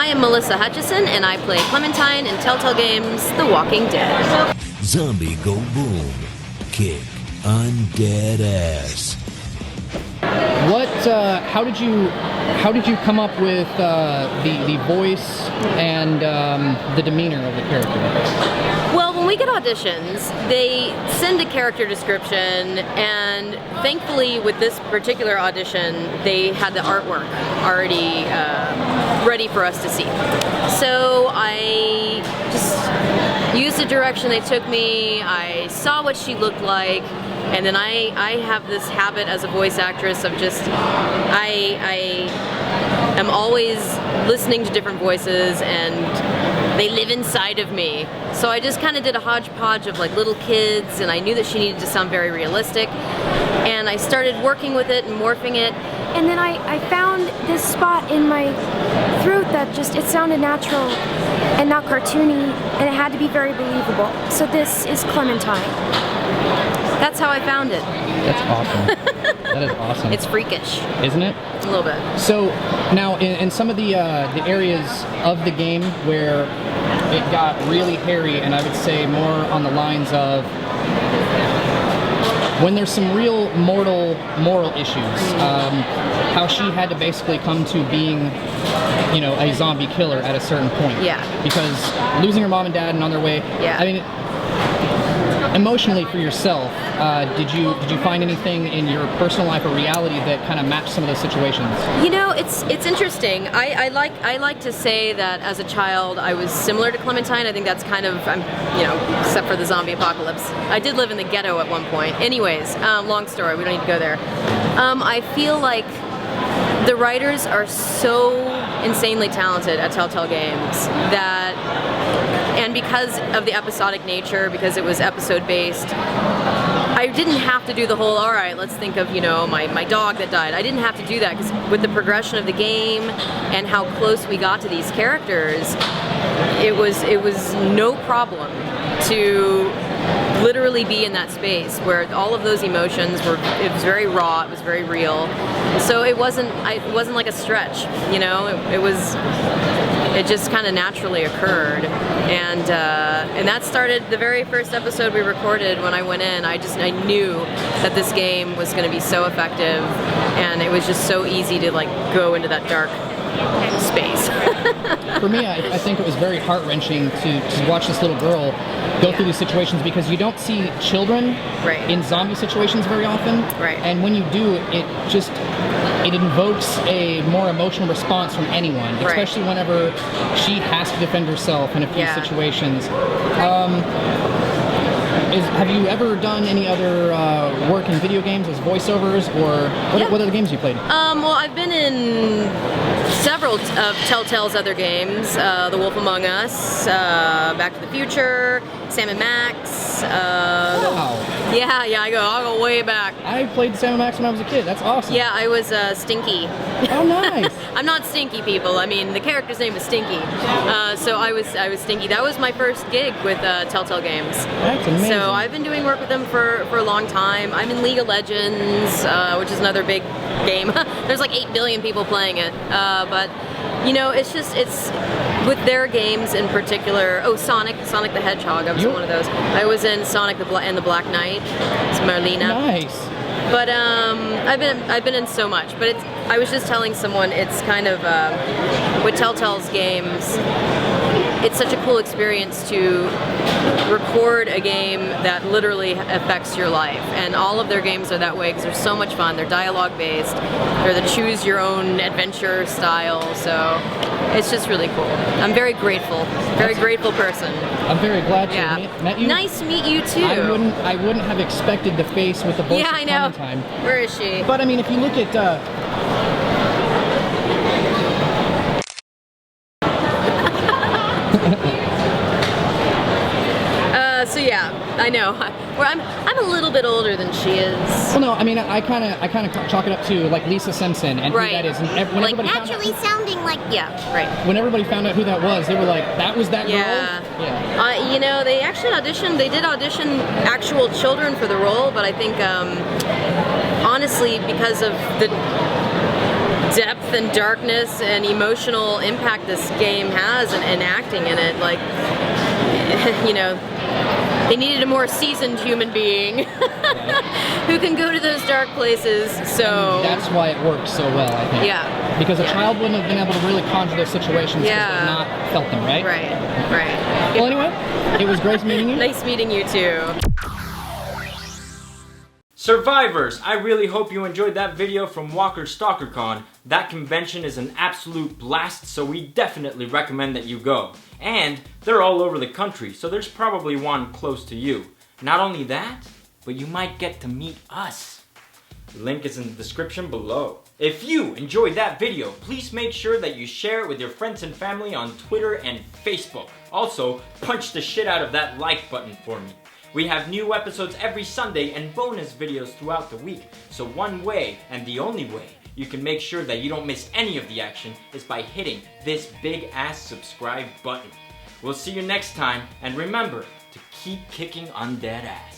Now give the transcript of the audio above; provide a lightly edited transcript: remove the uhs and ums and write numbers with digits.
I am Melissa Hutchison, and I play Clementine in Telltale games The Walking Dead. Zombie go boom, kick undead ass. How did you come up with the voice and the demeanor of the character? Well, when we get auditions, they send a character description, and thankfully with this particular audition, they had the artwork already ready for us to see. So I just used the direction they took me. I saw what she looked like. And then I have this habit as a voice actress of just, I am always listening to different voices, and they live inside of me. So I just kind of did a hodgepodge of like little kids, and I knew that she needed to sound very realistic. And I started working with it and morphing it. And then I found this spot in my throat that just, it sounded natural and not cartoony, and it had to be very believable. So this is Clementine. That's how I found it. That's awesome. That is awesome. It's freakish. Isn't it? A little bit. So now in some of the areas of the game where it got really hairy, and I would say more on the lines of when there's some real moral issues, how she had to basically come to being, you know, a zombie killer at a certain point. Yeah. Because losing her mom and dad and on their way. Yeah. I mean, emotionally for yourself, did you find anything in your personal life or reality that kind of matched some of those situations? You know, it's interesting. I like to say that as a child I was similar to Clementine. I think that's kind of, you know, except for the zombie apocalypse. I did live in the ghetto at one point. Anyways, long story. We don't need to go there. I feel like the writers are so insanely talented at Telltale Games that, and because of the episodic nature, because it was episode based, I didn't have to do the whole, all right, let's think of, you know, my dog that died. I didn't have to do that, because with the progression of the game and how close we got to these characters, it was no problem to literally be in that space where all of those emotions were, it was very raw, it was very real. So it wasn't like a stretch, you know, it just kind of naturally occurred. And that started the very first episode we recorded. When I went in, I knew that this game was going to be so effective, and it was just so easy to like go into that dark space. For me, I think it was very heart-wrenching to watch this little girl go through these situations, because you don't see children in zombie situations very often. Right. And when you do, it invokes a more emotional response from anyone, especially whenever she has to defend herself in a few situations. Have you ever done any other work in video games as voiceovers, or what other games have you played? Well, I've been in several of Telltale's other games. The Wolf Among Us, Back to the Future, Sam & Max. Wow. Yeah, I'll go way back. I played Sam & Max when I was a kid. That's awesome. Yeah, I was Stinky. Oh, nice. I'm not Stinky, people. I mean, the character's name is Stinky. So I was Stinky. That was my first gig with Telltale Games. That's amazing. So I've been doing work with them for a long time. I'm in League of Legends, which is another big game. There's like 8 billion people playing it. But, you know, it's with their games in particular. Oh, Sonic the Hedgehog. I was in one of those. I was in Sonic and the Black Knight. It's Marlena. Nice. But I've been in so much. But I was just telling someone, it's kind of with Telltale's games, it's such a cool experience to record a game that literally affects your life. And all of their games are that way because they're so much fun. They're dialogue based. They're the choose your own adventure style. So it's just really cool. I'm very grateful. Very grateful person. I'm very glad to have met you. Nice to meet you too. I wouldn't have expected the face with the voice of Clementine. Where is she? But I mean, if you look at so yeah, I know. Well, I'm a little bit older than she is. Well, no, I mean, I kind of chalk it up to like Lisa Simpson and who that is. And when like everybody naturally sounding like. Yeah, right. When everybody found out who that was, they were like, "That was that girl." Yeah. You know, they actually auditioned. They did audition actual children for the role, but I think honestly, because of the depth and darkness and emotional impact this game has and acting in it. Like, you know, they needed a more seasoned human being who can go to those dark places. So that's why it works so well, I think. Yeah. Because a child wouldn't have been able to really conjure those situations because they've not felt them, right? Right. Well, anyway, it was great meeting you. Nice meeting you too. Survivors, I really hope you enjoyed that video from Walker StalkerCon. That convention is an absolute blast, so we definitely recommend that you go. And they're all over the country, so there's probably one close to you. Not only that, but you might get to meet us. The link is in the description below. If you enjoyed that video, please make sure that you share it with your friends and family on Twitter and Facebook. Also, punch the shit out of that like button for me. We have new episodes every Sunday and bonus videos throughout the week, so one way, and the only way, you can make sure that you don't miss any of the action is by hitting this big ass subscribe button. We'll see you next time, and remember to keep kicking undead ass.